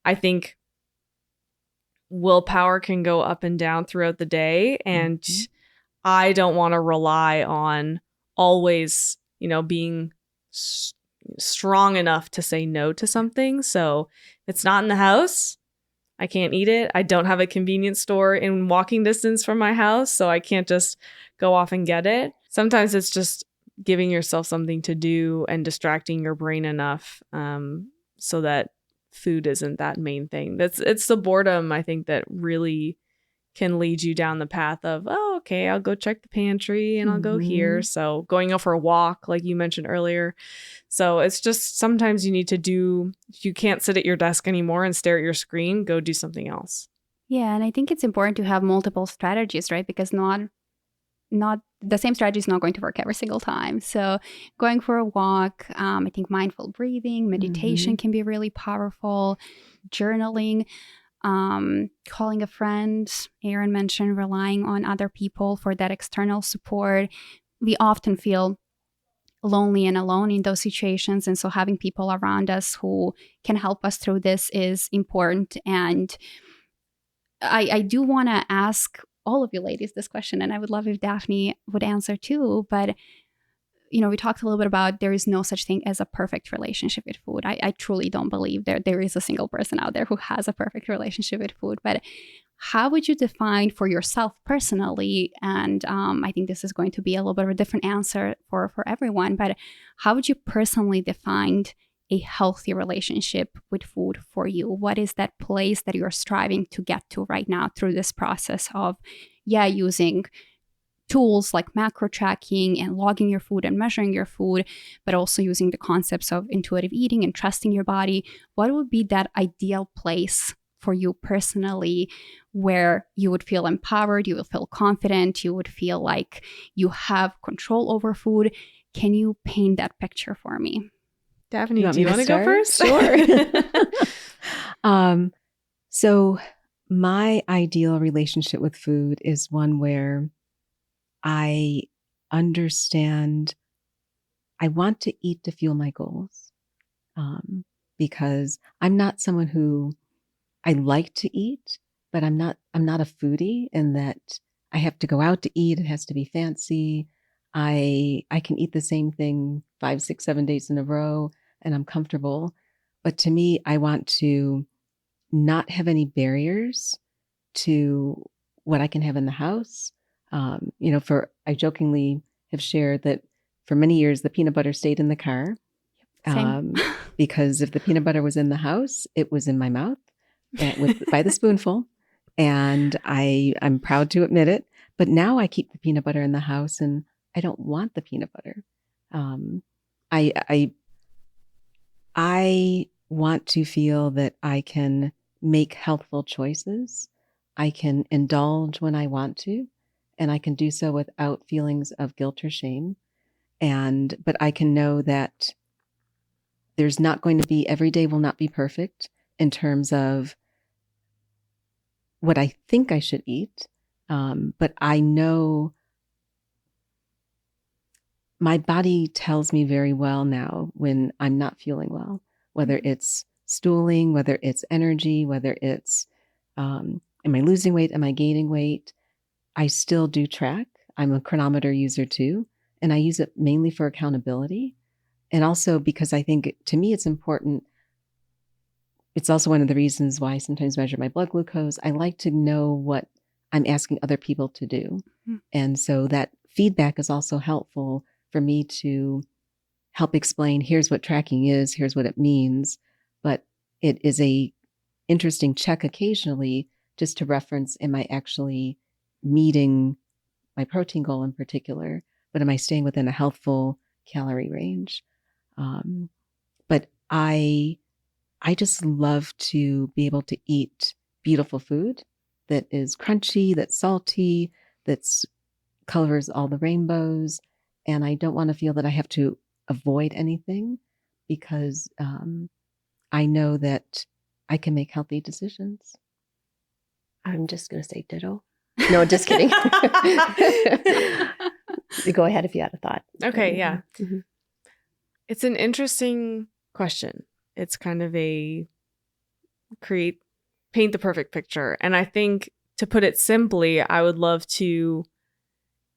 [SPEAKER 4] I think willpower can go up and down throughout the day. And I don't want to rely on always, being strong enough to say no to something. So if it's not in the house, I can't eat it. I don't have a convenience store in walking distance from my house, so I can't just go off and get it. Sometimes it's just giving yourself something to do and distracting your brain enough so that food isn't that main thing. It's the boredom, I think, that really can lead you down the path of, oh, okay, I'll go check the pantry and I'll go here. So going out for a walk, like you mentioned earlier. So it's just sometimes you need to do, if you can't sit at your desk anymore and stare at your screen, go do something else.
[SPEAKER 2] Yeah, and I think it's important to have multiple strategies, right? Because not the same strategy is not going to work every single time. So going for a walk, I think mindful breathing, meditation can be really powerful, journaling, calling a friend. Aaron mentioned relying on other people for that external support. We often feel lonely and alone in those situations. And so having people around us who can help us through this is important. And I do want to ask all of you ladies this question, and I would love if Daphne would answer too. But, we talked a little bit about there is no such thing as a perfect relationship with food. I truly don't believe there is a single person out there who has a perfect relationship with food. But how would you define for yourself personally, and I think this is going to be a little bit of a different answer for everyone, but how would you personally define a healthy relationship with food for you? What is that place that you're striving to get to right now through this process of, using tools like macro tracking and logging your food and measuring your food, but also using the concepts of intuitive eating and trusting your body? What would be that ideal place for you personally where you would feel empowered, you would feel confident, you would feel like you have control over food? Can you paint that picture for me?
[SPEAKER 4] Daphne, do you want to go first?
[SPEAKER 1] Sure. So my ideal relationship with food is one where I understand I want to eat to fuel my goals, because I'm not someone who I like to eat, but I'm not a foodie in that I have to go out to eat. It has to be fancy. I can eat the same thing 5, 6, 7 days in a row and I'm comfortable. But to me, I want to not have any barriers to what I can have in the house. I jokingly have shared that for many years, the peanut butter stayed in the car.
[SPEAKER 2] Same.
[SPEAKER 1] Because if the peanut butter was in the house, it was in my mouth by the spoonful. And I'm proud to admit it. But now I keep the peanut butter in the house and I don't want the peanut butter. I want to feel that I can make healthful choices. I can indulge when I want to, and I can do so without feelings of guilt or shame. But I can know that there's not going to be, every day will not be perfect in terms of what I think I should eat. But I know my body tells me very well now when I'm not feeling well, whether it's stooling, whether it's energy, whether it's, am I losing weight? Am I gaining weight? I still do track. I'm a chronometer user too, and I use it mainly for accountability. And also because I think, to me, it's important. It's also one of the reasons why I sometimes measure my blood glucose. I like to know what I'm asking other people to do. And so that feedback is also helpful for me to help explain, here's what tracking is, here's what it means. But it is a interesting check occasionally just to reference, am I actually meeting my protein goal in particular, but am I staying within a healthful calorie range? But I just love to be able to eat beautiful food that is crunchy, that's salty, that's covers all the rainbows. And I don't want to feel that I have to avoid anything because I know that I can make healthy decisions.
[SPEAKER 3] I'm just going to say ditto. No, just kidding. Go ahead if you had a thought.
[SPEAKER 4] Okay, yeah.
[SPEAKER 3] Mm-hmm.
[SPEAKER 4] It's an interesting question. It's kind of paint the perfect picture. And I think, to put it simply, I would love to,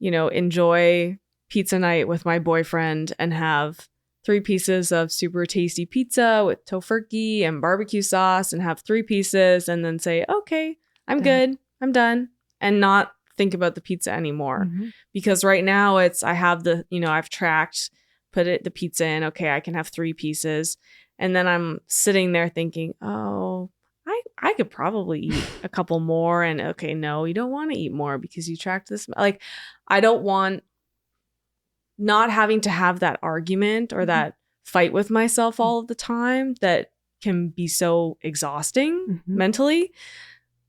[SPEAKER 4] enjoy pizza night with my boyfriend and have 3 pieces of super tasty pizza with tofurkey and barbecue sauce and have 3 pieces and then say, okay, I'm good. I'm done. And not think about the pizza anymore. Mm-hmm. Because right now I have I've tracked, the pizza in, okay, I can have 3 pieces. And then I'm sitting there thinking, oh, I could probably eat a couple more. And okay, no, you don't want to eat more because you tracked this. Like, I don't want not having to have that argument or that fight with myself all of the time that can be so exhausting mentally.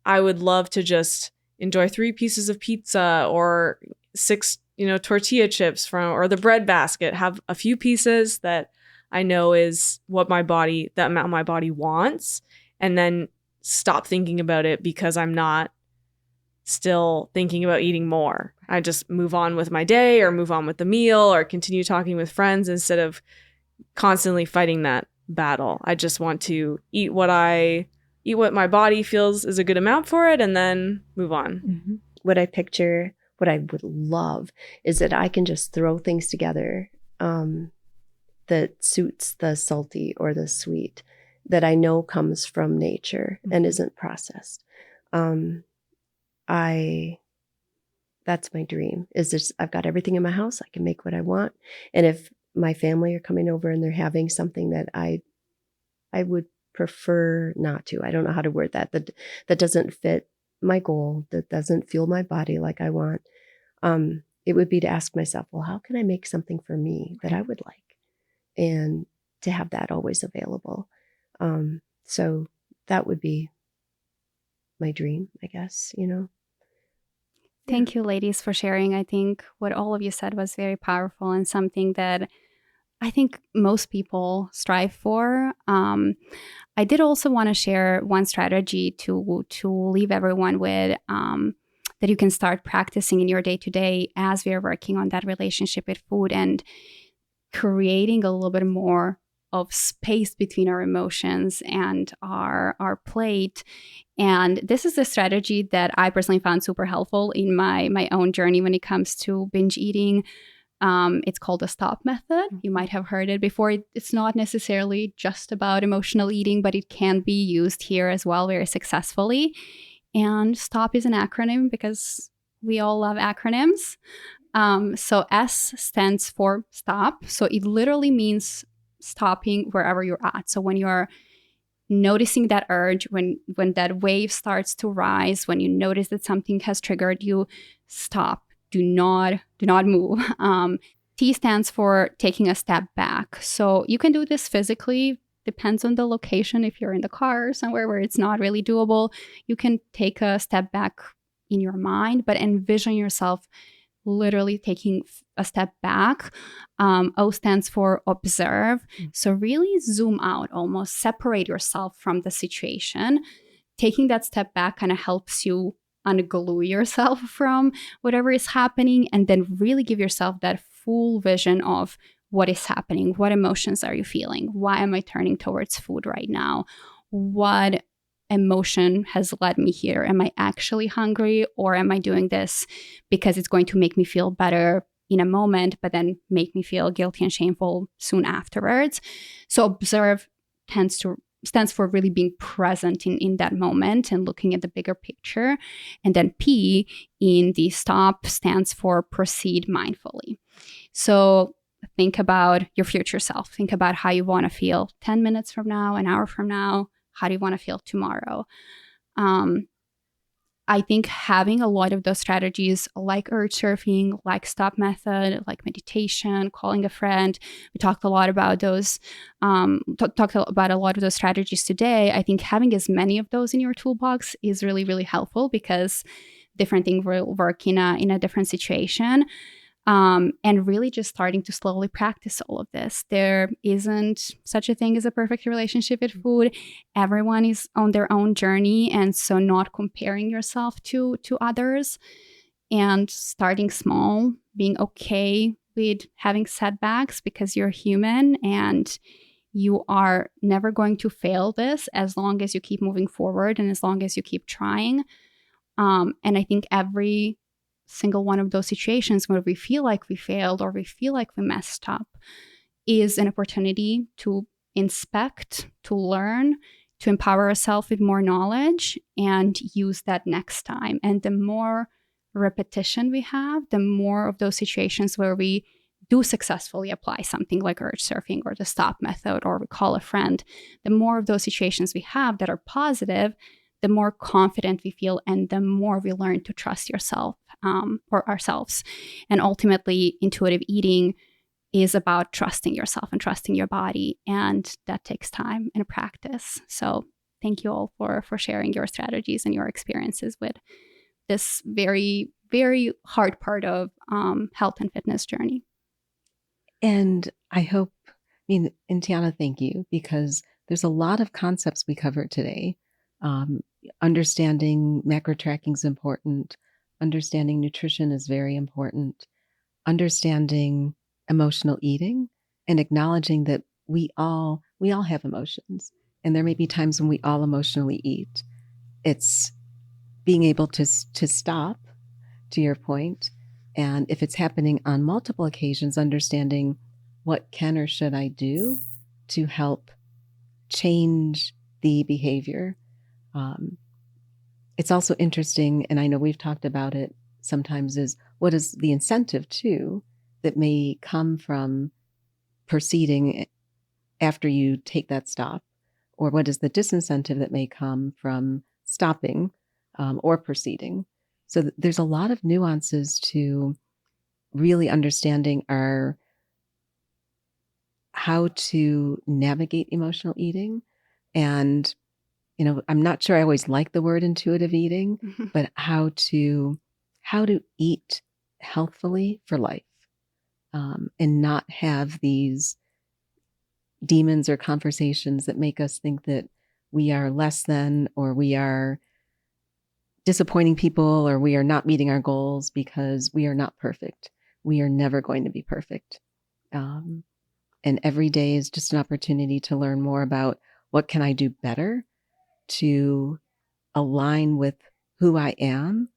[SPEAKER 4] I would love to just enjoy 3 pieces of pizza or 6, tortilla chips or the bread basket, have a few pieces that I know is the amount my body wants, and then stop thinking about it because I'm not still thinking about eating more. I just move on with my day or move on with the meal or continue talking with friends instead of constantly fighting that battle. I just want to eat what my body feels is a good amount for it and then move on.
[SPEAKER 3] Mm-hmm. What I would love is that I can just throw things together that suits the salty or the sweet that I know comes from nature and isn't processed. That's my dream, is just, I've got everything in my house. I can make what I want. And if my family are coming over and they're having something that I would prefer not to, I don't know how to word that doesn't fit my goal, that doesn't fuel my body like I want. It would be to ask myself, well, how can I make something for me that I would like? And to have that always available. So that would be my dream, I guess,
[SPEAKER 2] Thank you, ladies, for sharing. I think what all of you said was very powerful and something that I think most people strive for. I did also want to share one strategy to leave everyone with that you can start practicing in your day-to-day as we are working on that relationship with food and creating a little bit more of space between our emotions and our plate. And this is a strategy that I personally found super helpful in my own journey when it comes to binge eating. It's called the STOP method. You might have heard it before. It's not necessarily just about emotional eating, but it can be used here as well very successfully. And STOP is an acronym because we all love acronyms. So S stands for stop. So it literally means stopping wherever you're at. So when you're noticing that urge, when that wave starts to rise, when you notice that something has triggered you, stop. Do not move. T stands for taking a step back. So you can do this physically. Depends on the location. If you're in the car or somewhere where it's not really doable, you can take a step back in your mind, but envision yourself literally taking a step back. O stands for observe. So really zoom out, almost separate yourself from the situation. Taking that step back kind of helps you unglue yourself from whatever is happening, and then really give yourself that full vision of what is happening. What emotions are you feeling? Why am I turning towards food right now? What emotion has led me here? Am I actually hungry, or am I doing this because it's going to make me feel better in a moment, but then make me feel guilty and shameful soon afterwards? So observe stands for really being present in that moment and looking at the bigger picture. And then P in the stop stands for proceed mindfully. So think about your future self. Think about how you want to feel 10 minutes from now, an hour from now. How do you want to feel tomorrow? I think having a lot of those strategies like urge surfing, like stop method, like meditation, calling a friend, we talked a lot about those, talked about a lot of those strategies today. I think having as many of those in your toolbox is really, really helpful, because different things will work in a different situation. And really just starting to slowly practice all of this. There isn't such a thing as a perfect relationship with food. Everyone is on their own journey. And so not comparing yourself to others, and starting small, being okay with having setbacks, because you're human and you are never going to fail this as long as you keep moving forward and as long as you keep trying. And I think every single one of those situations where we feel like we failed or we feel like we messed up is an opportunity to inspect, to learn, to empower ourselves with more knowledge and use that next time. And the more repetition we have, the more of those situations where we do successfully apply something like urge surfing or the stop method, or we call a friend, the more of those situations we have that are positive, the more confident we feel and the more we learn to trust yourself or ourselves. And ultimately, intuitive eating is about trusting yourself and trusting your body. And that takes time and practice. So thank you all for sharing your strategies and your experiences with this very, very hard part of health and fitness journey.
[SPEAKER 1] And I hope, and Tiana, thank you, because there's a lot of concepts we covered today. Understanding macro tracking is important. Understanding nutrition is very important. Understanding emotional eating and acknowledging that we all have emotions, and there may be times when we all emotionally eat. It's being able to stop, to your point, and if it's happening on multiple occasions, understanding what can or should I do to help change the behavior. It's also interesting, and I know we've talked about it sometimes, is what is the incentive too that may come from proceeding after you take that stop, or what is the disincentive that may come from stopping or proceeding. So there's a lot of nuances to really understanding how to navigate emotional eating. And I'm not sure I always like the word intuitive eating, but how to eat healthfully for life, and not have these demons or conversations that make us think that we are less than, or we are disappointing people, or we are not meeting our goals, because we are not perfect. We are never going to be perfect. And every day is just an opportunity to learn more about what can I do better to align with who I am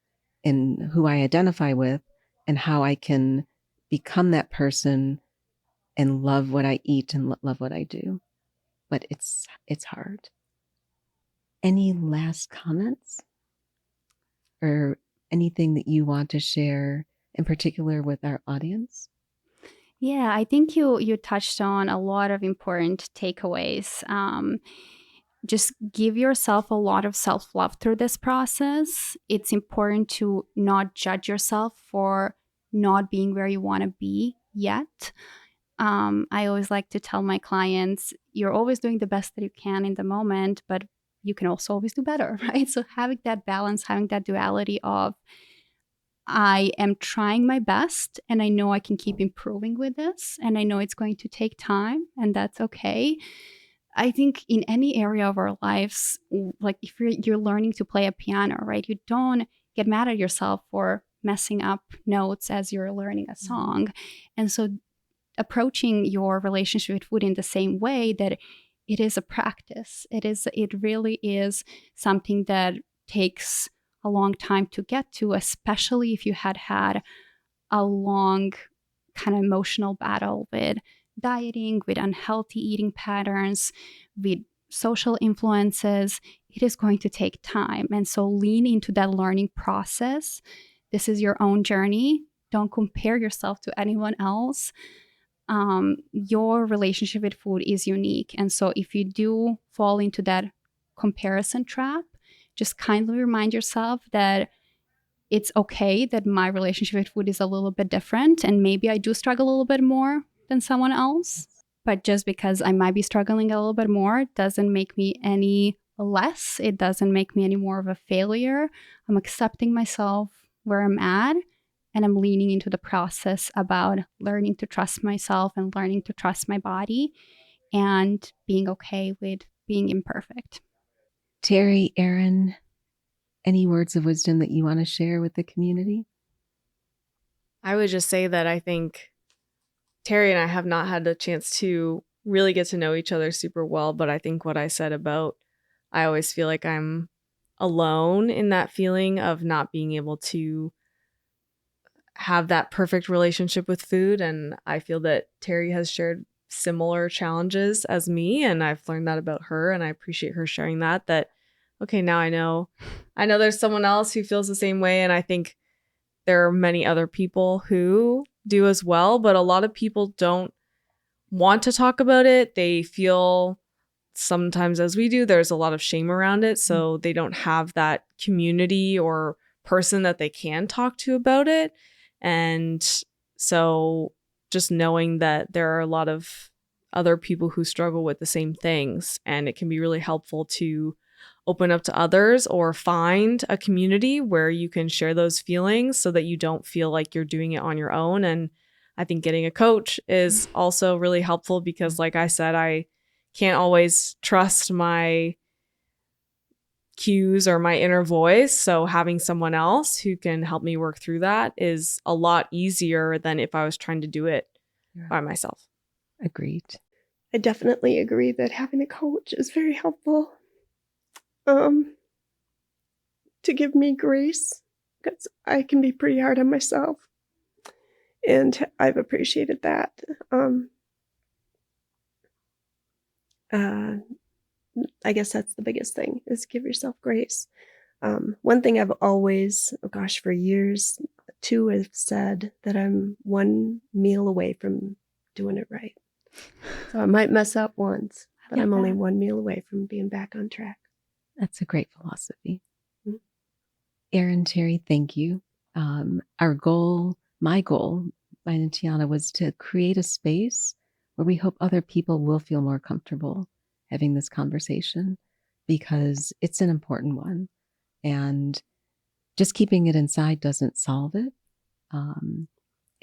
[SPEAKER 1] and who I identify with, and how I can become that person and love what I eat and love what I do. But it's hard. Any last comments? or anything that you want to share in particular with our audience?
[SPEAKER 2] Yeah, I think you touched on a lot of important takeaways. Just give yourself a lot of self-love through this process. It's important to not judge yourself for not being where you want to be yet. I always like to tell my clients, you're always doing the best that you can in the moment, but you can also always do better, right? So having that balance, having that duality of I am trying my best and I know I can keep improving with this and I know it's going to take time and that's okay. I think in any area of our lives, like if you're learning to play a piano, right? You don't get mad at yourself for messing up notes as you're learning a song. And so approaching your relationship with food in the same way that it is a practice. It really is something that takes a long time to get to, especially if you had a long kind of emotional battle with dieting, with unhealthy eating patterns, with social influences. It is going to take time. And so lean into that learning process. This is your own journey. Don't compare yourself to anyone else. Your relationship with food is unique. And so if you do fall into that comparison trap, just kindly remind yourself that it's okay that my relationship with food is a little bit different. And maybe I do struggle a little bit more than someone else. But just because I might be struggling a little bit more doesn't make me any less. It doesn't make me any more of a failure. I'm accepting myself where I'm at. And I'm leaning into the process about learning to trust myself and learning to trust my body and being okay with being imperfect.
[SPEAKER 1] Terry, Erin, any words of wisdom that you want to share with the community?
[SPEAKER 4] I would just say that I think Terry and I have not had a chance to really get to know each other super well, but I think what I said about I always feel like I'm alone in that feeling of not being able to have that perfect relationship with food. And I feel that Terry has shared similar challenges as me, and I've learned that about her, and I appreciate her sharing that okay, now I know there's someone else who feels the same way, and I think there are many other people who do as well, but a lot of people don't want to talk about it. They feel sometimes, as we do, there's a lot of shame around it, so they don't have that community or person that they can talk to about it. And so just knowing that there are a lot of other people who struggle with the same things, and it can be really helpful to open up to others or find a community where you can share those feelings so that you don't feel like you're doing it on your own. And I think getting a coach is also really helpful because, like I said, I can't always trust my cues or my inner voice. So having someone else who can help me work through that is a lot easier than if I was trying to do it by myself.
[SPEAKER 1] Agreed.
[SPEAKER 3] I definitely agree that having a coach is very helpful to give me grace, because I can be pretty hard on myself, and I've appreciated that. I guess that's the biggest thing, is give yourself grace. One thing I've always, for years, too, have said that I'm one meal away from doing it right. So I might mess up once, but I'm only one meal away from being back on track.
[SPEAKER 1] That's a great philosophy. Erin, Terry, thank you. Our goal, mine and Tiana, was to create a space where we hope other people will feel more comfortable having this conversation, because it's an important one. And just keeping it inside doesn't solve it. And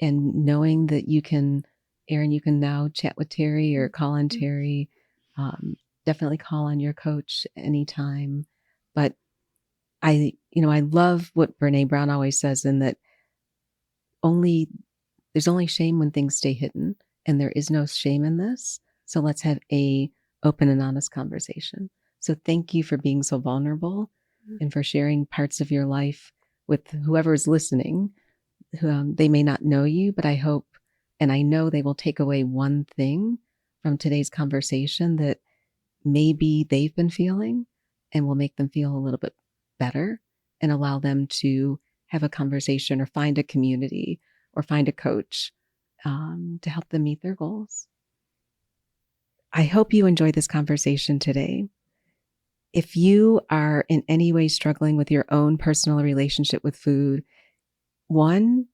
[SPEAKER 1] knowing that you can, Erin, you can now chat with Terry or call on Terry. Definitely call on your coach anytime. But I love what Brene Brown always says, in that there's only shame when things stay hidden, and there is no shame in this. So let's have a open and honest conversation. So thank you for being so vulnerable and for sharing parts of your life with whoever is listening. They may not know you, but I hope, and I know they will take away one thing from today's conversation that maybe they've been feeling and will make them feel a little bit better and allow them to have a conversation or find a community or find a coach to help them meet their goals. I hope you enjoyed this conversation today. If you are in any way struggling with your own personal relationship with food, one,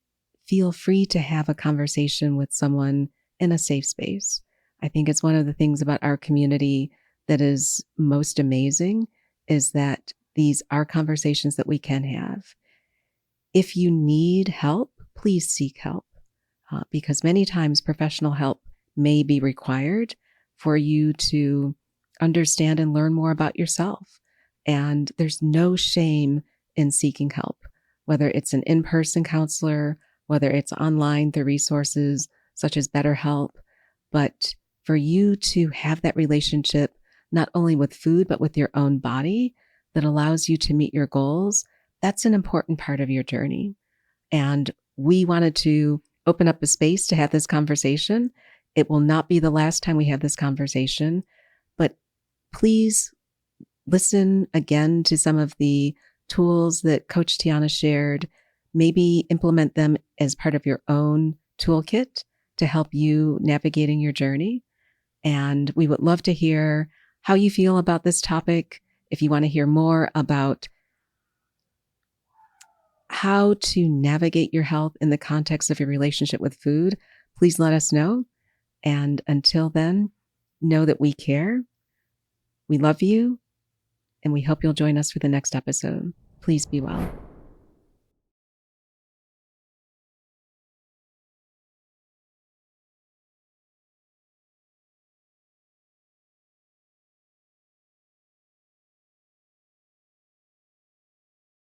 [SPEAKER 1] feel free to have a conversation with someone in a safe space. I think it's one of the things about our community that is most amazing is that these are conversations that we can have. If you need help, please seek help because many times professional help may be required for you to understand and learn more about yourself. And there's no shame in seeking help, whether it's an in-person counselor, whether it's online through resources such as BetterHelp. But for you to have that relationship, not only with food, but with your own body that allows you to meet your goals, that's an important part of your journey. And we wanted to open up a space to have this conversation. It will not be the last time we have this conversation, but please listen again to some of the tools that Coach Tiana shared. Maybe implement them as part of your own toolkit to help you navigating your journey. And we would love to hear how you feel about this topic. If you want to hear more about how to navigate your health in the context of your relationship with food, please let us know. And until then, know that we care, we love you, and we hope you'll join us for the next episode. Please be well.